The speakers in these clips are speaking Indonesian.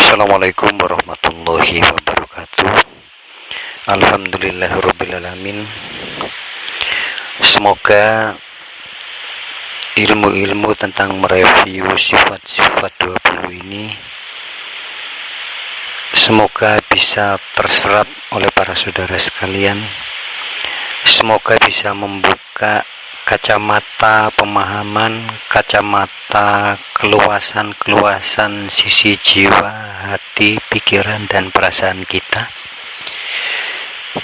Assalamualaikum warahmatullahi wabarakatuh. Alhamdulillahirrabbilalamin. Semoga ilmu-ilmu tentang mereview sifat-sifat 20 ini semoga bisa terserap oleh para saudara sekalian. Semoga bisa membuka kacamata pemahaman, kacamata keluasan sisi jiwa, hati, pikiran, dan perasaan kita,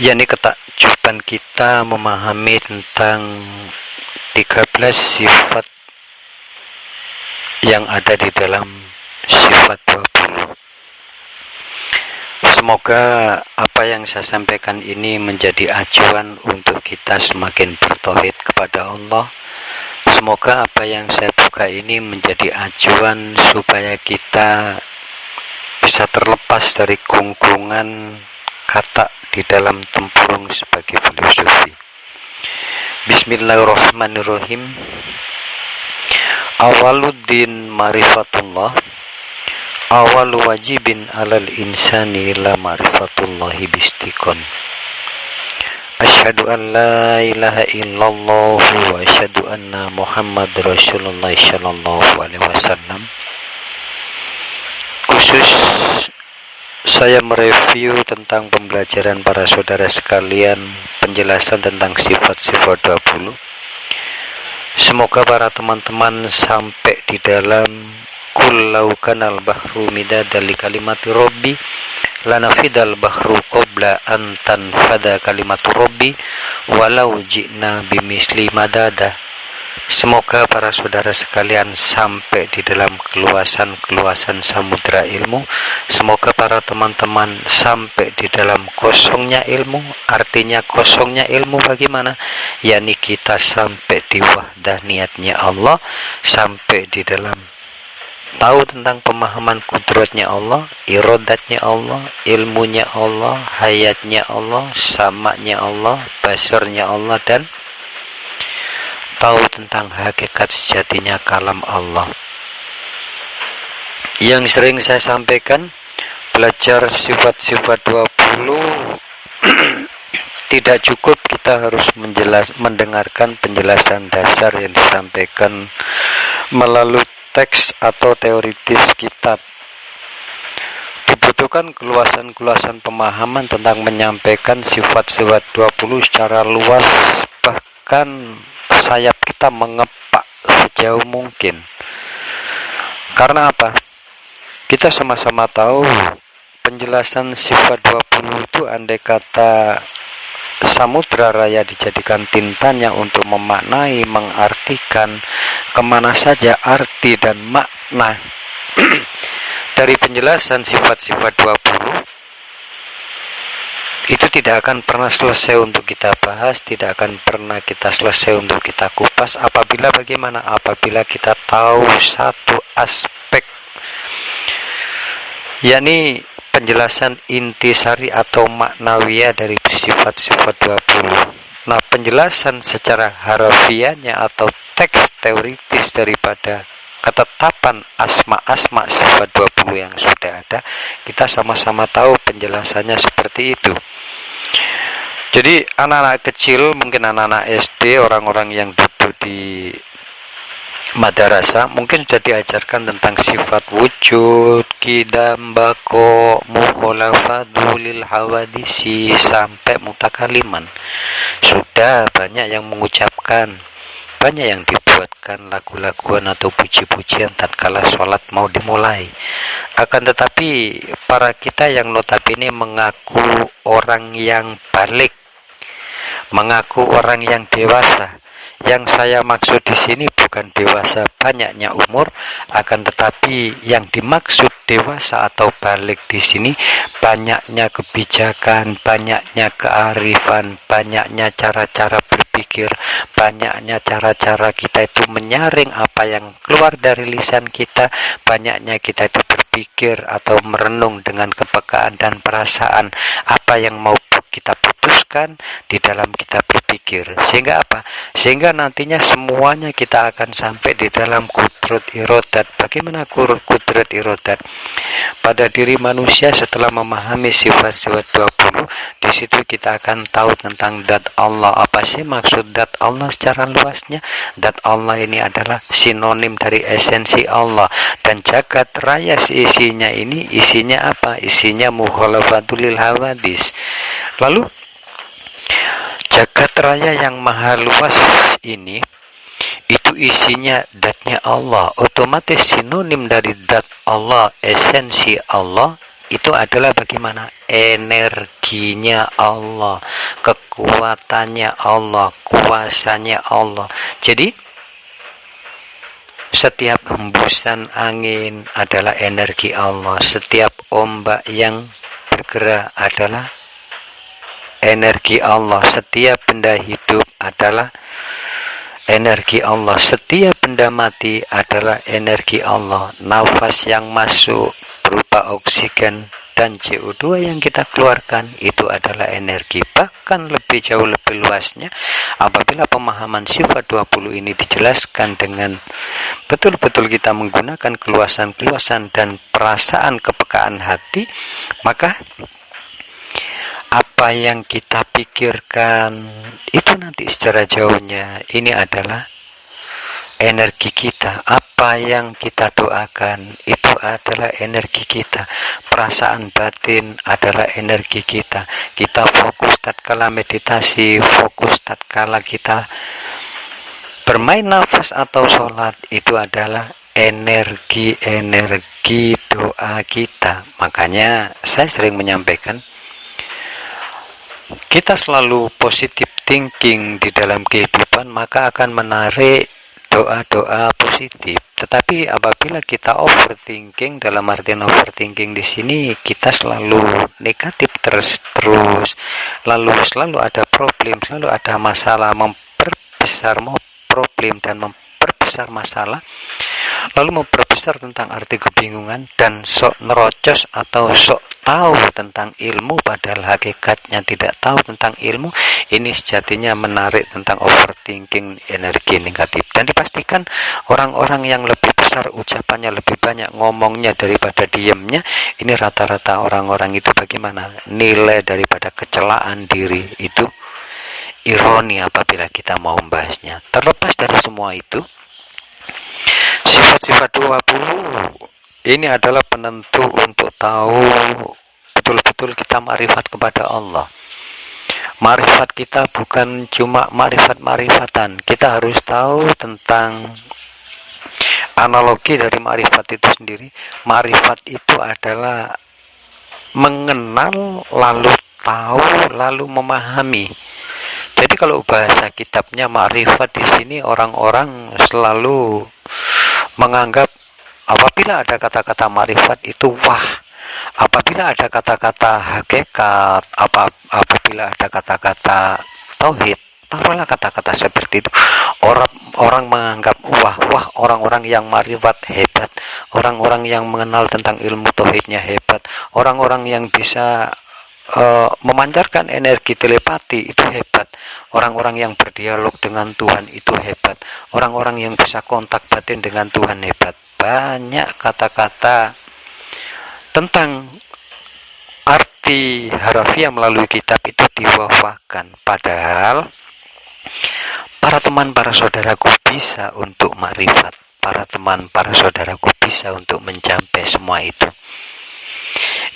yakni ketakjuban kita memahami tentang 13 sifat yang ada di dalam sifat 20. Semoga apa yang saya sampaikan ini menjadi acuan untuk kita semakin bertauhid kepada Allah. Semoga apa yang saya buka ini menjadi acuan supaya kita bisa terlepas dari gunggungan kata di dalam tempurung sebagai filosofi. Bismillahirrahmanirrahim. Awaluddin marifatullah. Awal wajibin alal insani ila ma'rifatullahi bistiqon. Asyhadu an la ilaha illallah wa asyhadu anna Muhammad Rasulullah sallallahu alaihi wasallam. Khusus saya mereview tentang pembelajaran para saudara sekalian, penjelasan tentang sifat-sifat 20. Semoga para teman-teman sampai di dalam Kullau kanal bahru midada li kalimati Rabbi lanafidal bahru qabla an tanfada kalimatu Rabbi walau ji'na bimisli madada. Semoga para saudara sekalian sampai di dalam keluasan samudra ilmu. Semoga para teman-teman sampai di dalam kosongnya ilmu. Artinya kosongnya ilmu bagaimana? yakni kita sampai di wahdaniyatnya Allah, sampai di dalam tahu tentang pemahaman kudratnya Allah, iradatnya Allah, ilmunya Allah, hayatnya Allah, samanya Allah, basarnya Allah, dan tahu tentang hakikat sejatinya kalam Allah. Yang sering saya sampaikan, belajar sifat-sifat 20 tidak cukup kita harus mendengarkan penjelasan dasar yang disampaikan melalui teks atau teoritis kitab. Dibutuhkan keluasan pemahaman tentang menyampaikan sifat-sifat 20 secara luas, bahkan sayap kita mengepak sejauh mungkin. Karena apa? Kita sama-sama tahu penjelasan sifat 20 itu andai kata samudra raya dijadikan tintanya untuk memaknai, mengartikan kemana saja arti dan makna dari penjelasan sifat-sifat 20 itu tidak akan pernah selesai untuk kita bahas, tidak akan pernah kita selesai untuk kita kupas apabila bagaimana? Apabila kita tahu satu aspek, yakni penjelasan intisari atau maknawiyah dari sifat-sifat 20. Nah, penjelasan secara harafiahnya atau teks teoritis daripada ketetapan asma-asma sifat 20 yang sudah ada, kita sama-sama tahu penjelasannya seperti itu. Jadi anak-anak kecil, mungkin anak-anak SD, orang-orang yang duduk di madrasah mungkin sudah diajarkan tentang sifat wujud, qidam, baqo, mukhalafatu lil hawadisi sampai mutakaliman. Sudah banyak yang mengucapkan, banyak yang dibuatkan lagu-laguan atau puji-pujian tatkala sholat mau dimulai. Akan tetapi para kita yang notabene mengaku orang yang balik, mengaku orang yang dewasa. Yang saya maksud di sini bukan dewasa banyaknya umur, akan tetapi yang dimaksud dewasa atau balik di sini banyaknya kebijakan, banyaknya kearifan, banyaknya cara-cara berpikir, banyaknya cara-cara kita itu menyaring apa yang keluar dari lisan kita, banyaknya kita itu berpikir atau merenung dengan kepekaan dan perasaan apa yang mau kita putuskan di dalam kita berpikir. Sehingga apa? Sehingga nantinya semuanya kita akan sampai di dalam kudrat irodat. Bagaimana kudrat irodat? Pada diri manusia setelah memahami sifat-sifat 20, di situ kita akan tahu tentang zat Allah. Apa sih maksud zat Allah secara luasnya? Zat Allah ini adalah sinonim dari esensi Allah, dan jagat raya isinya ini isinya apa? Isinya mukhalafatul lil hawadis. Lalu jagat raya yang maha luas ini itu isinya zatnya Allah. Otomatis sinonim dari zat Allah, esensi Allah itu adalah bagaimana? Energinya Allah, kekuatannya Allah, kuasanya Allah. Jadi setiap hembusan angin adalah energi Allah. Setiap ombak yang bergerak adalah energi Allah. Setiap benda hidup adalah energi Allah. Setiap benda mati adalah energi Allah. Nafas yang masuk berupa oksigen dan CO2 yang kita keluarkan itu adalah energi. Bahkan lebih jauh lebih luasnya, apabila pemahaman sifat 20 ini dijelaskan dengan betul-betul kita menggunakan keluasan-keluasan dan perasaan kepekaan hati, maka apa yang kita pikirkan itu nanti secara jauhnya ini adalah energi kita. Apa yang kita doakan itu adalah energi kita. Perasaan batin adalah energi kita. Kita fokus tatkala meditasi, fokus tatkala kita bermain nafas atau sholat, itu adalah energi doa kita. Makanya saya sering menyampaikan, kita selalu positive thinking di dalam kehidupan, maka akan menarik doa-doa positif. Tetapi apabila kita overthinking, dalam artian overthinking di sini kita selalu negatif terus, lalu selalu ada problem, selalu ada masalah, memperbesar problem dan memperbesar masalah, lalu memperbesar tentang arti kebingungan dan sok nerocos atau sok tahu tentang ilmu padahal hakikatnya tidak tahu tentang ilmu. Ini sejatinya menarik tentang overthinking, energi negatif. Dan dipastikan orang-orang yang lebih besar ucapannya, lebih banyak ngomongnya daripada diamnya, ini rata-rata orang-orang itu bagaimana? Nilai daripada kecelaan diri itu ironi apabila kita mau membahasnya. Terlepas dari semua itu, sifat-sifat 20 ini adalah penentu untuk tahu betul-betul kita makrifat kepada Allah. Makrifat kita bukan cuma makrifat-makrifatan. Kita harus tahu tentang analogi dari makrifat itu sendiri. Makrifat itu adalah mengenal, lalu tahu, lalu memahami. Jadi kalau bahasa kitabnya makrifat di sini, orang-orang selalu menganggap apabila ada kata-kata makrifat itu wah, apabila ada kata-kata hakikat, apabila ada kata-kata tauhid, taruhlah kata-kata seperti itu, orang menganggap wah orang-orang yang makrifat hebat, orang-orang yang mengenal tentang ilmu tauhidnya hebat, orang-orang yang bisa memancarkan energi telepati itu hebat, orang-orang yang berdialog dengan Tuhan itu hebat, orang-orang yang bisa kontak batin dengan Tuhan hebat. Banyak kata-kata tentang arti harafiah melalui kitab itu diwawakan, padahal para teman, para saudaraku bisa untuk makrifat, para teman, para saudaraku bisa untuk mencapai semua itu,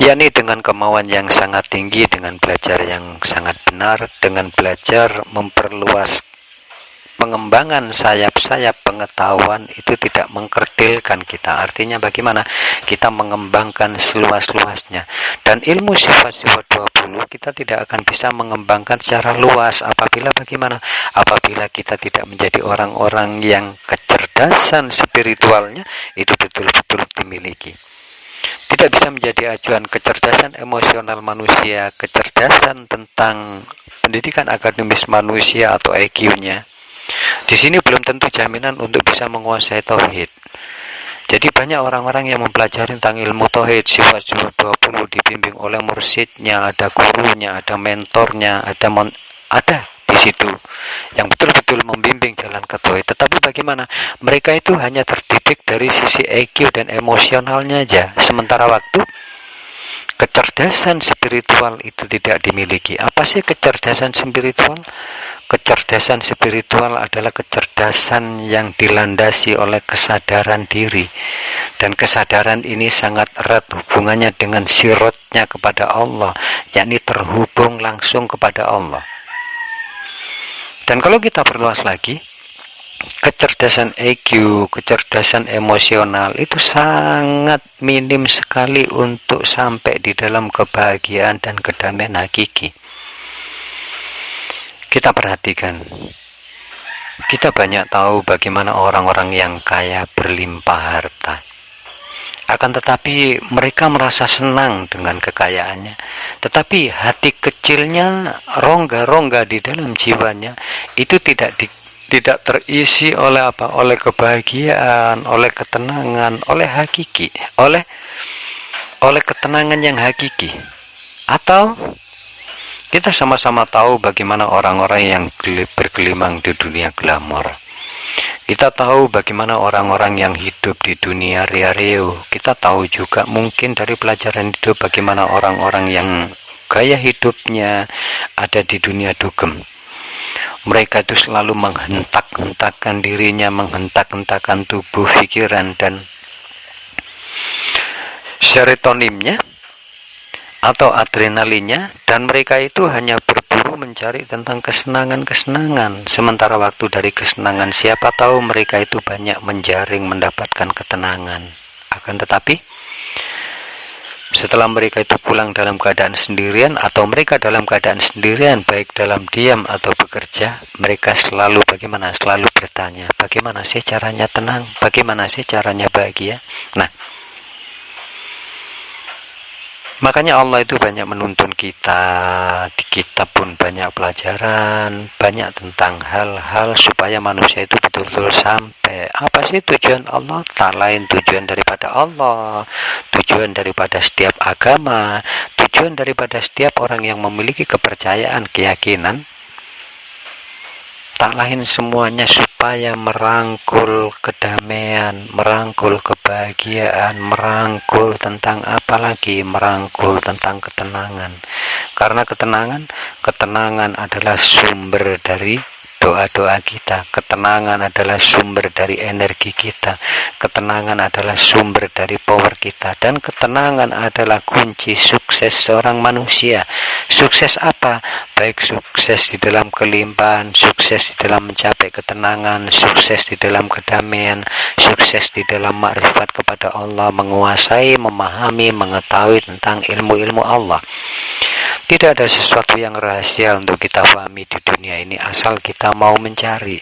yakni dengan kemauan yang sangat tinggi, dengan belajar yang sangat benar, dengan belajar memperluas pengembangan sayap-sayap pengetahuan itu tidak mengkerdilkan kita. Artinya bagaimana? Kita mengembangkan seluas-luasnya. Dan ilmu sifat-sifat 20 kita tidak akan bisa mengembangkan secara luas apabila bagaimana? Apabila kita tidak menjadi orang-orang yang kecerdasan spiritualnya itu betul-betul dimiliki. Tidak bisa menjadi acuan kecerdasan emosional manusia, kecerdasan tentang pendidikan akademis manusia atau IQ-nya. Di sini belum tentu jaminan untuk bisa menguasai tauhid. Jadi banyak orang-orang yang mempelajari tentang ilmu tauhid sifat-sifat 20 dibimbing oleh mursyidnya, ada gurunya, ada mentornya, ada di situ yang betul-betul membimbing jalan ke tauhid. Tetapi bagaimana? Mereka itu hanya terdidik dari sisi EQ dan emosionalnya aja. Sementara waktu kecerdasan spiritual itu tidak dimiliki. Apa sih kecerdasan spiritual? Kecerdasan spiritual adalah kecerdasan yang dilandasi oleh kesadaran diri. Dan kesadaran ini sangat erat hubungannya dengan sirotnya kepada Allah, yakni terhubung langsung kepada Allah. Dan kalau kita perluas lagi, kecerdasan EQ, kecerdasan emosional itu sangat minim sekali untuk sampai di dalam kebahagiaan dan kedamaian hakiki. Kita perhatikan, kita banyak tahu bagaimana orang-orang yang kaya berlimpah harta. Akan tetapi mereka merasa senang dengan kekayaannya. Tetapi hati kecilnya, rongga-rongga di dalam jiwanya itu tidak terisi oleh apa? Oleh kebahagiaan, oleh ketenangan, oleh hakiki, oleh ketenangan yang hakiki. Atau kita sama-sama tahu bagaimana orang-orang yang bergelimang di dunia glamor. Kita tahu bagaimana orang-orang yang hidup di dunia ria-reo. Kita tahu juga mungkin dari pelajaran itu bagaimana orang-orang yang gaya hidupnya ada di dunia dugem. Mereka itu selalu menghentak-hentakkan dirinya, menghentak-hentakkan tubuh, pikiran, dan serotoninnya atau adrenalinnya, dan mereka itu hanya berburu mencari tentang kesenangan-kesenangan. Sementara waktu dari kesenangan, siapa tahu mereka itu banyak menjaring mendapatkan ketenangan. Akan tetapi setelah mereka itu pulang dalam keadaan sendirian, atau mereka dalam keadaan sendirian baik dalam diam atau bekerja, mereka selalu bertanya, bagaimana sih caranya tenang, bagaimana sih caranya bahagia. Nah, makanya Allah itu banyak menuntun kita, di kitab pun banyak pelajaran, banyak tentang hal-hal supaya manusia itu betul-betul sampai. Apa sih tujuan Allah? Tak lain tujuan daripada Allah, tujuan daripada setiap agama, tujuan daripada setiap orang yang memiliki kepercayaan, keyakinan. Tak lain semuanya supaya merangkul kedamaian, merangkul kebahagiaan, merangkul tentang apa lagi? Merangkul tentang ketenangan. Karena ketenangan adalah sumber dari doa-doa kita. Ketenangan adalah sumber dari energi kita. Ketenangan adalah sumber dari power kita. Dan ketenangan adalah kunci sukses seorang manusia. Sukses apa? Baik sukses di dalam kelimpahan, sukses di dalam mencapai ketenangan, sukses di dalam kedamaian, sukses di dalam makrifat kepada Allah, menguasai, memahami, mengetahui tentang ilmu-ilmu Allah. Tidak ada sesuatu yang rahasia untuk kita pahami di dunia ini asal kita mau mencari.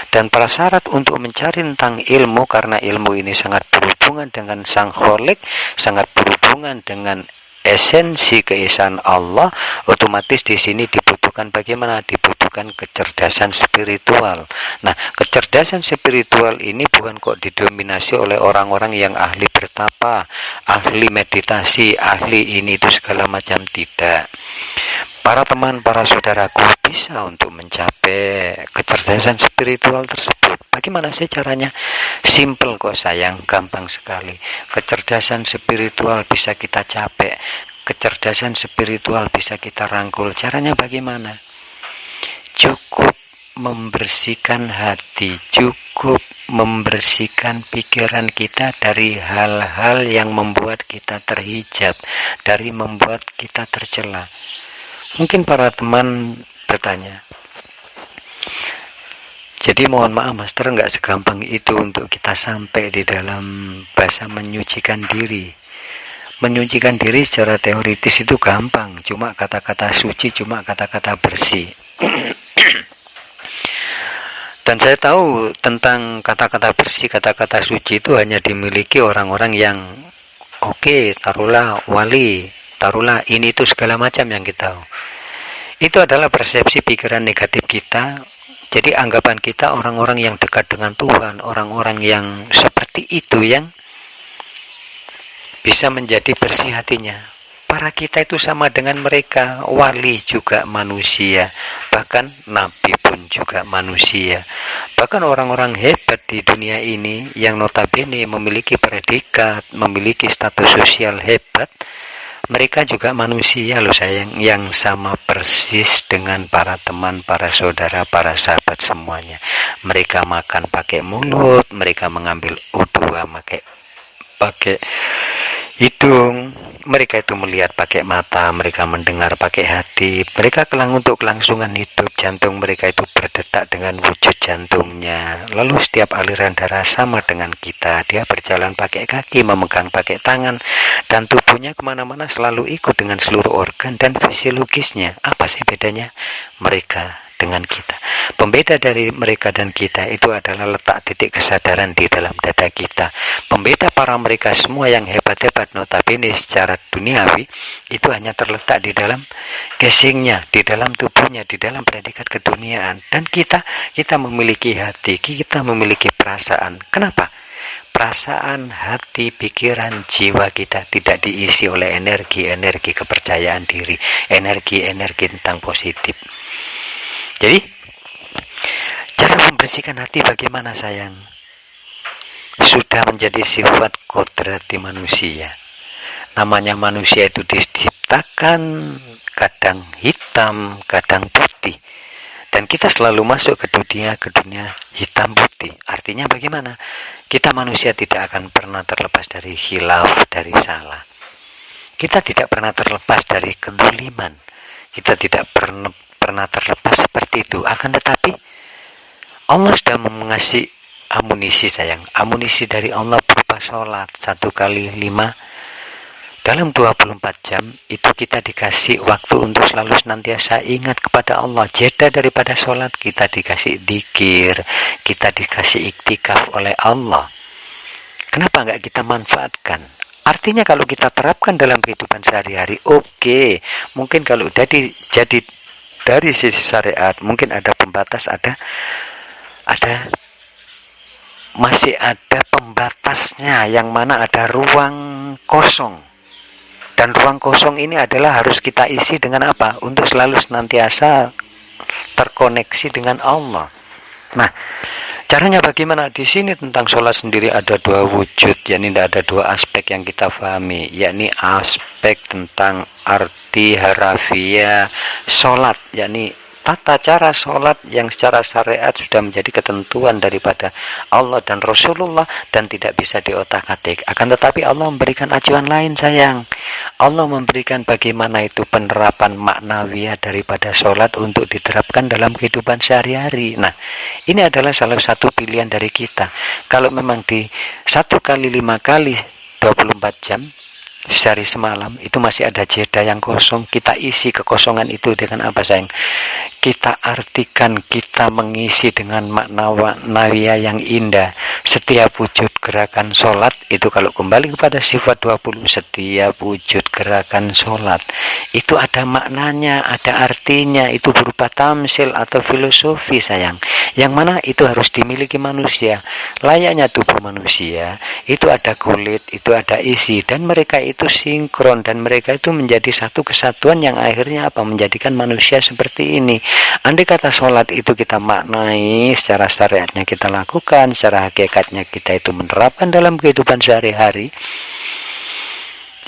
Dan prasyarat untuk mencari tentang ilmu, karena ilmu ini sangat berhubungan dengan Sang Kholik, sangat berhubungan dengan esensi keesaan Allah, otomatis di sini dibutuhkan bagaimana? Dibutuhkan kecerdasan spiritual. Nah, kecerdasan spiritual ini bukan kok didominasi oleh orang-orang yang ahli bertapa, ahli meditasi, ahli ini itu segala macam, tidak. Para teman, para saudaraku bisa untuk mencapai kecerdasan spiritual tersebut. Bagaimana sih caranya? Simple kok sayang, gampang sekali. Kecerdasan spiritual bisa kita capai. Kecerdasan spiritual bisa kita rangkul. Caranya bagaimana? Cukup membersihkan hati, cukup membersihkan pikiran kita dari hal-hal yang membuat kita terhijab, dari membuat kita tercela. Mungkin para teman bertanya, jadi mohon maaf Master, nggak segampang itu untuk kita sampai di dalam bahasa menyucikan diri. Menyucikan diri secara teoritis itu gampang, cuma kata-kata suci, cuma kata-kata bersih. Dan saya tahu tentang kata-kata bersih, kata-kata suci itu hanya dimiliki orang-orang yang taruhlah wali, taruhlah ini itu segala macam yang kita tahu. Itu adalah persepsi pikiran negatif kita. Jadi anggapan kita orang-orang yang dekat dengan Tuhan, orang-orang yang seperti itu yang bisa menjadi bersih hatinya. Para kita itu sama dengan mereka, wali juga manusia, bahkan nabi pun juga manusia. Bahkan orang-orang hebat di dunia ini yang notabene memiliki predikat, memiliki status sosial hebat, mereka juga manusia loh sayang, yang sama persis dengan para teman, para saudara, para sahabat semuanya. Mereka makan pakai mulut, mereka mengambil U2 pakai hidung, mereka itu melihat pakai mata, mereka mendengar pakai hati, mereka untuk kelangsungan hidup, jantung mereka itu berdetak dengan wujud jantungnya. Lalu setiap aliran darah sama dengan kita, dia berjalan pakai kaki, memegang pakai tangan, dan tubuhnya kemana-mana selalu ikut dengan seluruh organ dan fisiologisnya. Apa sih bedanya mereka dengan kita? Pembeda dari mereka dan kita itu adalah letak titik kesadaran di dalam dada kita. Pembeda para mereka semua yang hebat-hebat notabene secara duniawi itu hanya terletak di dalam casingnya, di dalam tubuhnya, di dalam predikat keduniaan. Dan kita memiliki hati, kita memiliki perasaan. Kenapa? Perasaan, hati, pikiran, jiwa kita tidak diisi oleh energi-energi kepercayaan diri, energi-energi tentang positif. Jadi, cara membersihkan hati bagaimana sayang? Sudah menjadi sifat kodrati manusia. Namanya manusia itu diciptakan kadang hitam, kadang putih. Dan kita selalu masuk ke dunia hitam putih. Artinya bagaimana? Kita manusia tidak akan pernah terlepas dari khilaf, dari salah. Kita tidak pernah terlepas dari keduliman. Kita tidak pernah terlepas seperti itu. Akan tetapi Allah sudah mengasih amunisi sayang. Amunisi dari Allah berupa sholat 1 kali 5 dalam 24 jam. Itu kita dikasih waktu untuk selalu senantiasa ingat kepada Allah. Jeda daripada sholat kita dikasih dzikir, kita dikasih iktikaf oleh Allah. Kenapa enggak kita manfaatkan? Artinya kalau kita terapkan dalam kehidupan sehari-hari, oke. Mungkin kalau jadi dari sisi syariat mungkin ada pembatas, masih ada pembatasnya, yang mana ada ruang kosong. Dan ruang kosong ini adalah harus kita isi dengan apa? Untuk selalu senantiasa terkoneksi dengan Allah. Nah, caranya bagaimana? Di sini tentang sholat sendiri ada 2 wujud, yakni ada 2 aspek yang kita pahami, yakni aspek tentang arti harafiah sholat, yakni tata cara sholat yang secara syariat sudah menjadi ketentuan daripada Allah dan Rasulullah dan tidak bisa diotak-atik. Akan tetapi Allah memberikan acuan lain sayang. Allah memberikan bagaimana itu penerapan maknawiyah daripada sholat untuk diterapkan dalam kehidupan sehari-hari. Nah, ini adalah salah satu pilihan dari kita. Kalau memang di 1 kali 5 kali 24 jam sehari semalam itu masih ada jeda yang kosong, kita isi kekosongan itu dengan apa sayang? Kita artikan, kita mengisi dengan makna nawiyah yang indah. Setiap wujud gerakan sholat itu, kalau kembali kepada sifat 20, setiap wujud gerakan sholat itu ada maknanya, ada artinya, itu berupa tamsil atau filosofi sayang, yang mana itu harus dimiliki manusia. Layaknya tubuh manusia itu ada kulit, itu ada isi, dan mereka itu sinkron, dan mereka itu menjadi satu kesatuan yang akhirnya apa? Menjadikan manusia seperti ini. Andai kata sholat itu kita maknai secara syariatnya, kita lakukan secara hakikatnya, kita itu menerapkan dalam kehidupan sehari-hari,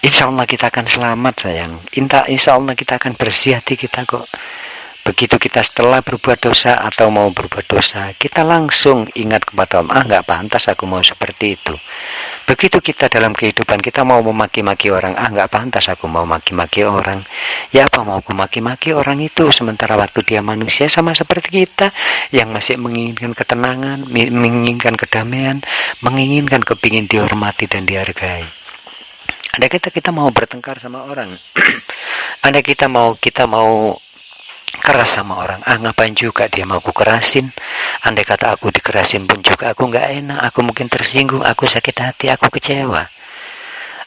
insya Allah kita akan selamat sayang. Insya Allah kita akan bersih hati kita kok. Begitu kita setelah berbuat dosa atau mau berbuat dosa, kita langsung ingat kepada Allah, nggak pantas aku mau seperti itu. Begitu kita dalam kehidupan kita mau memaki-maki orang, nggak pantas aku mau maki-maki orang. Ya apa mau aku maki-maki orang itu, sementara waktu dia manusia sama seperti kita, yang masih menginginkan ketenangan, menginginkan kedamaian, menginginkan kepingin dihormati dan dihargai. Ada kita mau bertengkar sama orang, ada kita mau keras sama orang, ngapain juga dia mau aku kerasin. Andai kata aku dikerasin pun juga aku nggak enak, aku mungkin tersinggung, aku sakit hati, aku kecewa.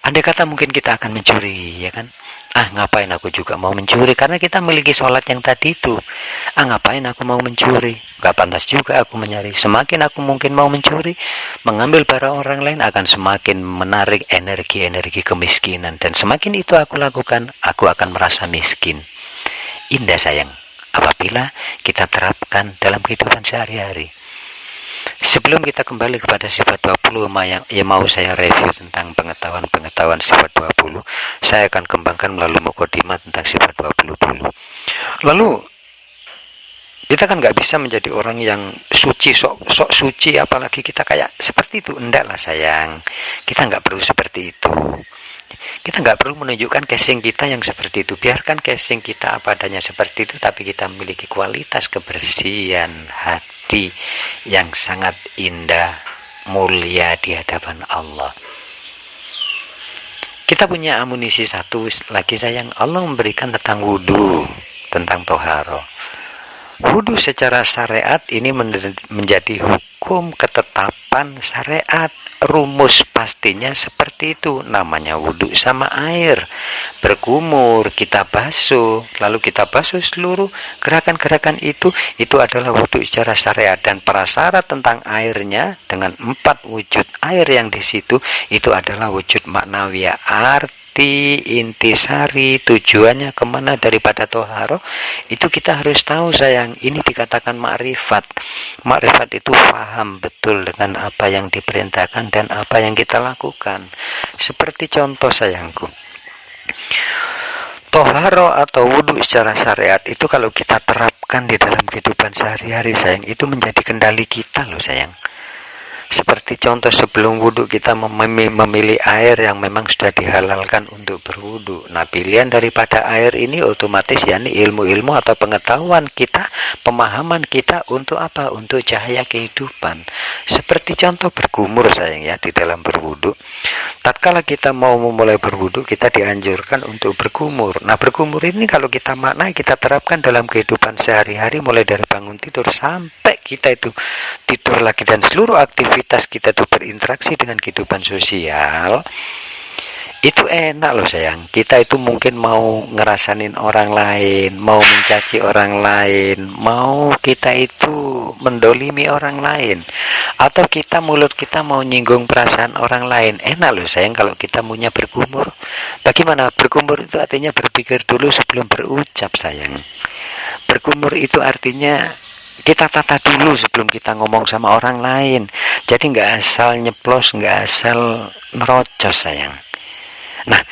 Andai kata mungkin kita akan mencuri, ya kan? Ngapain aku juga mau mencuri, karena kita memiliki sholat yang tadi itu. Ngapain aku mau mencuri, gak pantas juga aku mencuri. Semakin aku mungkin mau mencuri, mengambil barang orang lain, akan semakin menarik energi-energi kemiskinan, dan semakin itu aku lakukan, aku akan merasa miskin. Indah sayang apabila kita terapkan dalam kehidupan sehari-hari. Sebelum kita kembali kepada sifat 20 yang mau saya review tentang pengetahuan sifat 20, saya akan kembangkan melalui mukadimah tentang sifat 20 dulu. Lalu kita kan nggak bisa menjadi orang yang suci, sok suci, apalagi kita kayak seperti itu. Enggak lah sayang, kita nggak perlu seperti itu. Kita nggak perlu menunjukkan casing kita yang seperti itu. Biarkan casing kita apa adanya seperti itu, tapi kita memiliki kualitas kebersihan hati yang sangat indah, mulia di hadapan Allah. Kita punya amunisi satu lagi sayang. Allah memberikan tentang wudhu, tentang toharo. Wudhu secara syariat ini menjadi hukum ketetapan syariat. Rumus pastinya seperti itu. Namanya wudhu sama air. Berkumur, kita basuh, lalu kita basuh seluruh gerakan-gerakan itu adalah wudhu secara syariat. Dan prasyarat tentang airnya dengan 4 wujud air yang di situ, itu adalah wujud maknawiyah. Intisari, tujuannya kemana daripada toharo, itu kita harus tahu sayang. Ini dikatakan ma'rifat. Ma'rifat itu paham betul dengan apa yang diperintahkan dan apa yang kita lakukan. Seperti contoh sayangku, toharo atau wudhu secara syariat itu kalau kita terapkan di dalam kehidupan sehari-hari sayang, itu menjadi kendali kita loh sayang. Seperti contoh sebelum wudhu kita memilih air yang memang sudah dihalalkan untuk berwudhu. Nah, pilihan daripada air ini otomatis yakni ilmu-ilmu atau pengetahuan kita, pemahaman kita untuk apa? Untuk cahaya kehidupan. Seperti contoh berkumur sayang ya, di dalam berwudhu. Tatkala kita mau memulai berwudhu, kita dianjurkan untuk berkumur. Nah, berkumur ini kalau kita maknai, kita terapkan dalam kehidupan sehari-hari, mulai dari bangun tidur sampai kita itu tidur lagi, dan seluruh aktivitas kita itu berinteraksi dengan kehidupan sosial, itu enak loh sayang. Kita itu mungkin mau ngerasain orang lain, mau mencaci orang lain, mau kita itu mendolimi orang lain, atau mulut kita mau nyinggung perasaan orang lain. Enak loh sayang kalau kita maunya berkumur. Bagaimana? Berkumur itu artinya berpikir dulu sebelum berucap sayang. Berkumur itu artinya kita tata dulu sebelum kita ngomong sama orang lain. Jadi nggak asal nyeplos, nggak asal merocos sayang. Nah,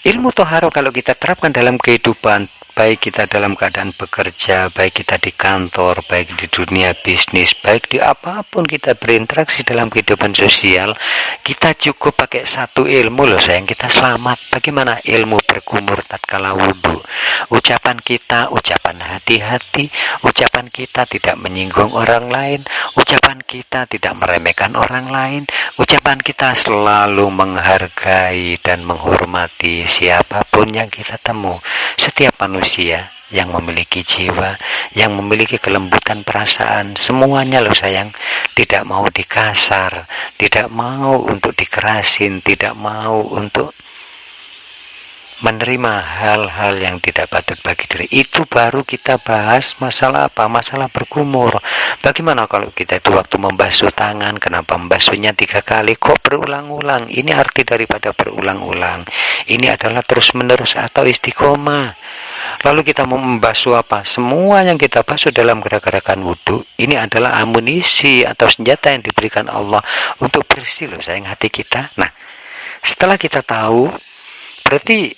ilmu toharo kalau kita terapkan dalam kehidupan, baik kita dalam keadaan bekerja, baik kita di kantor, baik di dunia bisnis, baik di apapun kita berinteraksi dalam kehidupan sosial, kita cukup pakai satu ilmu loh sayang, kita selamat. Bagaimana? Ilmu berkumur tatkala wudhu. Ucapan kita, ucapan hati-hati, ucapan kita tidak menyinggung orang lain, ucapan kita tidak meremehkan orang lain, ucapan kita selalu menghargai dan menghormati siapapun yang kita temu. Setiap manusia yang memiliki jiwa, yang memiliki kelembutan perasaan, semuanya loh sayang, tidak mau dikasar, tidak mau untuk dikerasin, tidak mau untuk menerima hal-hal yang tidak patut bagi diri. Itu baru kita bahas masalah apa? Masalah berkumur. Bagaimana kalau kita itu waktu membasuh tangan, kenapa membasuhnya 3 kali? Kok berulang-ulang? Ini arti daripada berulang-ulang. Ini adalah terus-menerus atau istiqomah. Lalu kita mau membasuh apa? Semua yang kita basuh dalam gerakan wudhu, ini adalah amunisi atau senjata yang diberikan Allah untuk bersih loh sayang hati kita. Nah, setelah kita tahu, berarti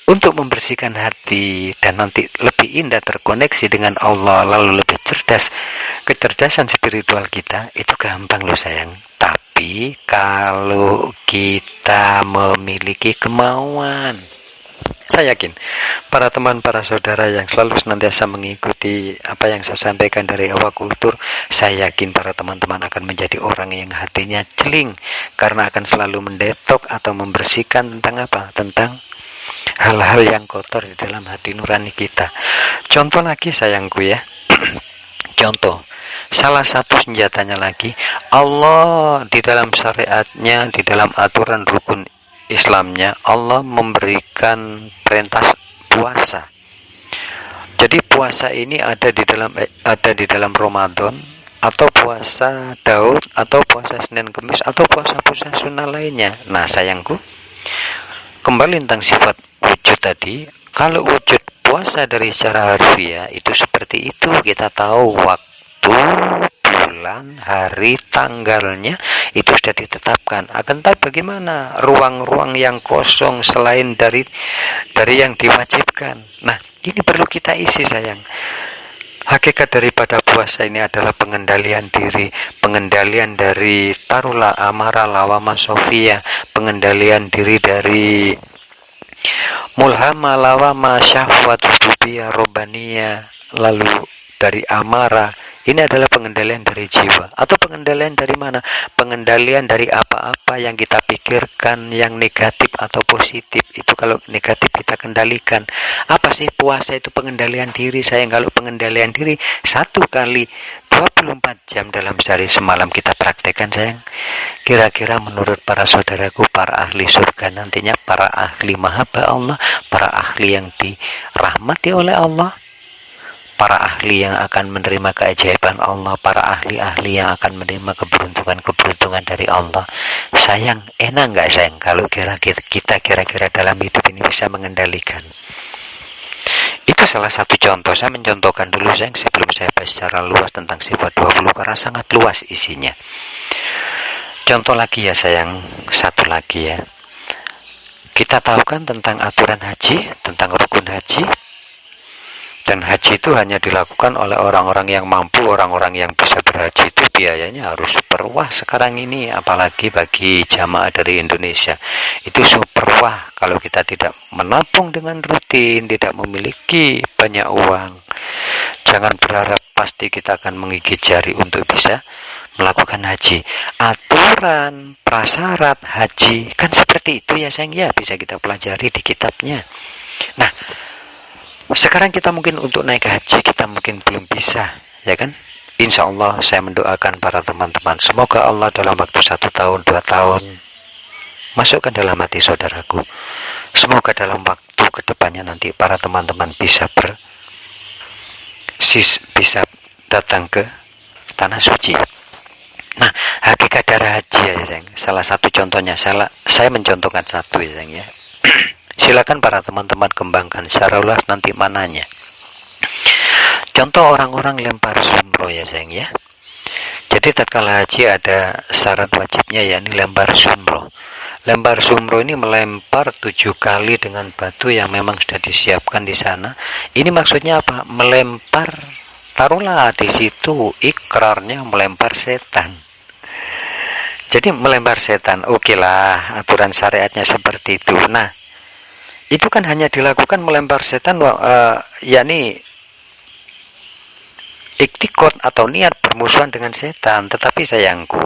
untuk membersihkan hati dan nanti lebih indah terkoneksi dengan Allah, lalu lebih cerdas, kecerdasan spiritual kita itu gampang loh sayang. Tapi kalau kita memiliki kemauan, saya yakin para teman, para saudara yang selalu senantiasa mengikuti apa yang saya sampaikan dari awal kultur, saya yakin para teman-teman akan menjadi orang yang hatinya celing, karena akan selalu mendetok atau membersihkan tentang apa? Tentang hal-hal yang kotor di dalam hati nurani kita. Contoh lagi sayangku ya. Contoh, salah satu senjatanya lagi, Allah di dalam syariatnya, di dalam aturan rukun Islamnya Allah memberikan perintah puasa. Jadi puasa ini ada di dalam Ramadan, atau puasa Daud, atau puasa Senin Kemis, atau puasa-puasa sunnah lainnya. Nah sayangku, kembali tentang sifat wujud tadi. Kalau wujud puasa dari secara harfiah itu seperti itu, kita tahu waktu, bulan, hari, tanggalnya itu sudah ditetapkan. Akan tapi bagaimana ruang-ruang yang kosong selain dari yang diwajibkan? Nah, ini perlu kita isi sayang. Hakikat daripada puasa ini adalah pengendalian diri, pengendalian dari tarulah amarah lawama sofia, pengendalian diri dari mulhama lawama syahwat rububiyah robaniyah, lalu dari amarah. Ini adalah pengendalian dari jiwa. Atau pengendalian dari mana? Pengendalian dari apa-apa yang kita pikirkan yang negatif atau positif. Itu kalau negatif kita kendalikan. Apa sih puasa itu? Pengendalian diri. Sayang, kalau pengendalian diri 1 kali 24 jam dalam sehari semalam kita praktekkan sayang. Kira-kira menurut para saudaraku, para ahli surga nantinya, para ahli mahaba Allah, para ahli yang dirahmati oleh Allah, para ahli yang akan menerima keajaiban Allah, para ahli-ahli yang akan menerima keberuntungan dari Allah. Sayang, enak nggak sayang kalau kita kira-kira dalam hidup ini bisa mengendalikan? Itu salah satu contoh. Saya mencontohkan dulu sayang sebelum saya bahas secara luas tentang sifat 20 karena sangat luas isinya. Contoh lagi ya sayang, satu lagi ya. Kita tahu kan tentang aturan haji, tentang rukun haji. Dan haji itu hanya dilakukan oleh orang-orang yang mampu, orang-orang yang bisa berhaji. Itu biayanya harus super wah sekarang ini, apalagi bagi jamaah dari Indonesia. Itu super wah kalau kita tidak menabung dengan rutin, tidak memiliki banyak uang. Jangan berharap pasti kita akan menggigit jari untuk bisa melakukan haji. Aturan, prasyarat haji kan seperti itu ya sayang ya, bisa kita pelajari di kitabnya. Nah, sekarang kita mungkin untuk naik ke haji kita mungkin belum bisa, ya kan? Insya Allah saya mendoakan para teman-teman, semoga Allah dalam waktu 1 tahun, 2 tahun masukkan dalam hati saudaraku. Semoga dalam waktu kedepannya nanti para teman-teman bisa datang ke tanah suci. Nah, hakikat dari haji ya sayang. Salah satu contohnya, saya mencontohkan satu ya sayang ya. Silakan para teman-teman kembangkan secara luas nanti mananya. Contoh orang-orang lempar sumroh ya sayang ya. Jadi tatkala haji ada syarat wajibnya yakni lempar sumroh. Lempar sumroh ini melempar 7 kali dengan batu yang memang sudah disiapkan di sana. Ini maksudnya apa? Melempar, taruhlah di situ ikrarnya melempar setan. Jadi melempar setan, oke lah, aturan syariatnya seperti itu. Nah, itu kan hanya dilakukan melempar setan, yakni iktikad atau niat bermusuhan dengan setan. Tetapi sayangku,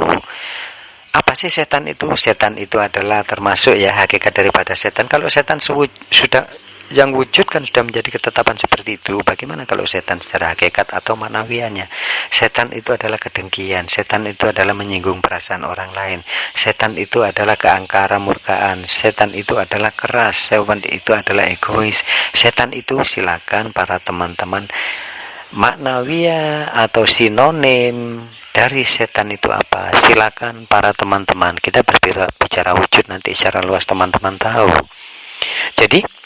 apa sih setan itu? Setan itu adalah termasuk ya hakikat daripada setan. Kalau setan sudah yang wujud kan sudah menjadi ketetapan seperti itu. Bagaimana kalau setan secara hakikat atau manawiannya? Setan itu adalah kedengkian. Setan itu adalah menyinggung perasaan orang lain. Setan itu adalah keangkara murkaan. Setan itu adalah keras. Setan itu adalah egois. Setan itu silakan para teman-teman maknawiyah atau sinonim dari setan itu apa? Silakan para teman-teman. Kita bicara wujud nanti secara luas teman-teman tahu. Jadi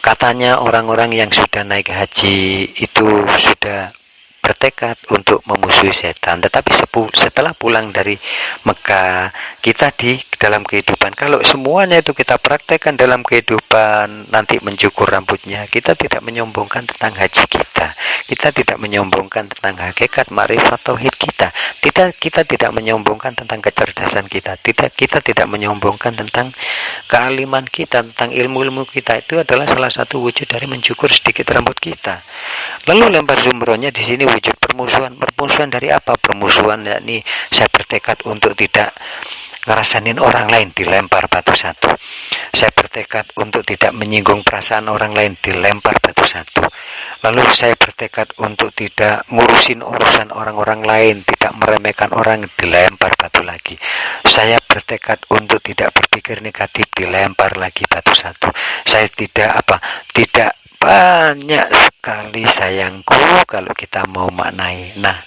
katanya orang-orang yang sudah naik haji itu sudah bertekad untuk memusuhi setan. Tetapi setelah pulang dari Mekah, kita di dalam kehidupan, kalau semuanya itu kita praktekkan dalam kehidupan, nanti mencukur rambutnya, kita tidak menyombongkan tentang haji kita. Kita tidak menyombongkan tentang hakikat ma'rifat tauhid kita. Kita tidak menyombongkan tentang kecerdasan kita. Kita tidak menyombongkan tentang kealiman kita, tentang ilmu-ilmu kita. Itu adalah salah satu wujud dari mencukur sedikit rambut kita. Lalu lempar jumrohnya di sini wujud permusuhan. Permusuhan dari apa? Permusuhan yakni saya bertekad untuk tidak ngerasain orang lain dilempar batu satu. Saya bertekad untuk tidak menyinggung perasaan orang lain dilempar batu satu. Lalu saya bertekad untuk tidak ngurusin urusan orang-orang lain, tidak meremehkan orang, dilempar batu lagi. Saya bertekad untuk tidak berpikir negatif, dilempar lagi batu satu. Saya tidak banyak sekali sayangku kalau kita mau maknai. Nah,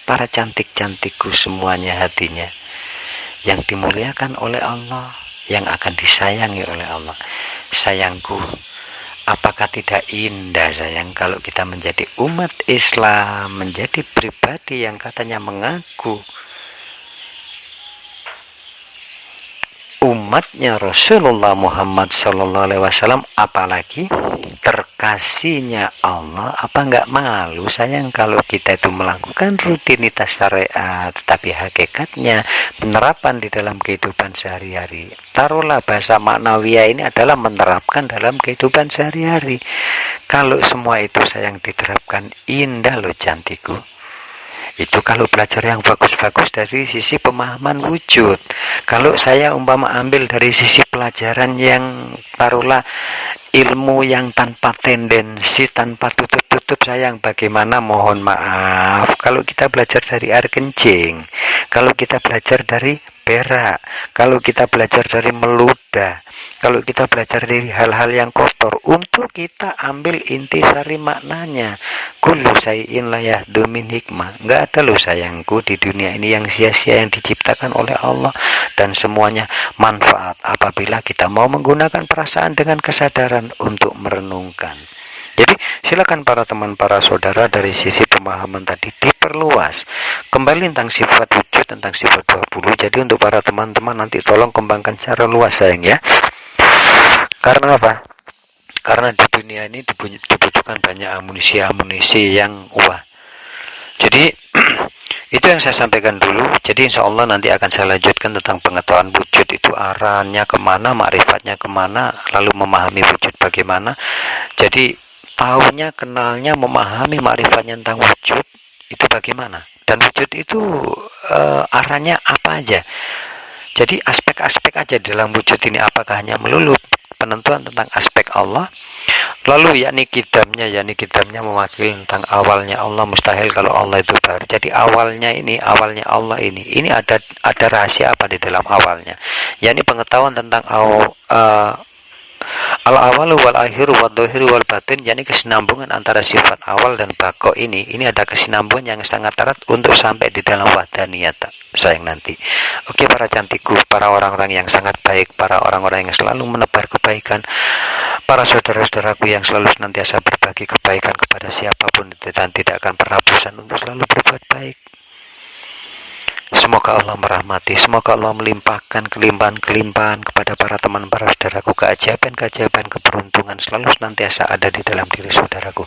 para cantik-cantikku semuanya hatinya yang dimuliakan oleh Allah, yang akan disayangi oleh Allah. Sayangku, apakah tidak indah sayang kalau kita menjadi umat Islam, menjadi pribadi yang katanya mengaku umatnya Rasulullah Muhammad SAW, apalagi terkasihnya Allah? Apa enggak malu sayang kalau kita itu melakukan rutinitas syariat, tapi hakikatnya penerapan di dalam kehidupan sehari-hari? Taruhlah bahasa maknawiyah ini adalah menerapkan dalam kehidupan sehari-hari. Kalau semua itu sayang diterapkan, indah loh cantikku. Itu kalau belajar yang bagus-bagus dari sisi pemahaman wujud. Kalau saya umpama ambil dari sisi pelajaran yang taruhlah ilmu yang tanpa tendensi, tanpa tutup-tutup sayang, bagaimana mohon maaf kalau kita belajar dari air kencing, kalau kita belajar dari berak, kalau kita belajar dari meludah, kalau kita belajar dari hal-hal yang kotor, untuk kita ambil intisari maknanya. Kullu syai'in la yahdu min hikmah. Enggak ada loh sayangku di dunia ini yang sia-sia, yang diciptakan oleh Allah, dan semuanya manfaat apabila kita mau menggunakan perasaan dengan kesadaran untuk merenungkan. Jadi silakan para teman, para saudara, dari sisi pemahaman tadi diperluas kembali tentang sifat wujud, tentang sifat 20. Jadi untuk para teman-teman nanti tolong kembangkan secara luas sayang ya. Karena apa? Karena di dunia ini dibutuhkan banyak amunisi yang wah. Jadi itu yang saya sampaikan dulu. Jadi insya Allah nanti akan saya lanjutkan tentang pengetahuan wujud itu arahnya kemana, makrifatnya kemana, lalu memahami wujud bagaimana. Jadi tahunya, kenalnya, memahami makrifatnya tentang wujud itu bagaimana, dan wujud itu arahnya apa aja. Jadi aspek-aspek aja dalam wujud ini, apakah hanya melulu penentuan tentang aspek Allah, lalu yakni kidamnya mewakili tentang awalnya Allah, mustahil kalau Allah itu baru. Jadi awalnya Allah ini ada rahasia apa di dalam awalnya, yakni pengetahuan tentang al-awalu wal akhiru wal dhahiru wal batin, yakni kesinambungan antara sifat awal dan bako ini ada kesinambungan yang sangat erat untuk sampai di dalam wahdaniyat sayang nanti. Oke para cantikku, para orang-orang yang sangat baik, para orang-orang yang selalu menebar kebaikan, para saudara-saudaraku yang selalu senantiasa berbagi kebaikan kepada siapapun dan tidak akan pernah bosan untuk selalu berbuat baik. Semoga Allah merahmati, semoga Allah melimpahkan kelimpahan-kelimpahan kepada para teman, para saudaraku, keajaiban-keajaiban, keberuntungan selalu senantiasa ada di dalam diri saudaraku.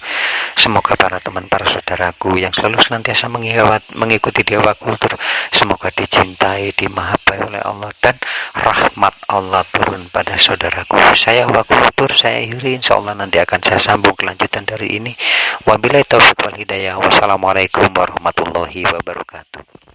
Semoga para teman, para saudaraku yang selalu senantiasa mengikuti Dewa Kultur, semoga dicintai, dimahabai oleh Allah, dan rahmat Allah turun pada saudaraku. Saya Dewa Kultur, saya akhiri, insya Allah nanti akan saya sambung kelanjutan dari ini. Wabillahi taufiq wal hidayah. Wassalamualaikum warahmatullahi wabarakatuh.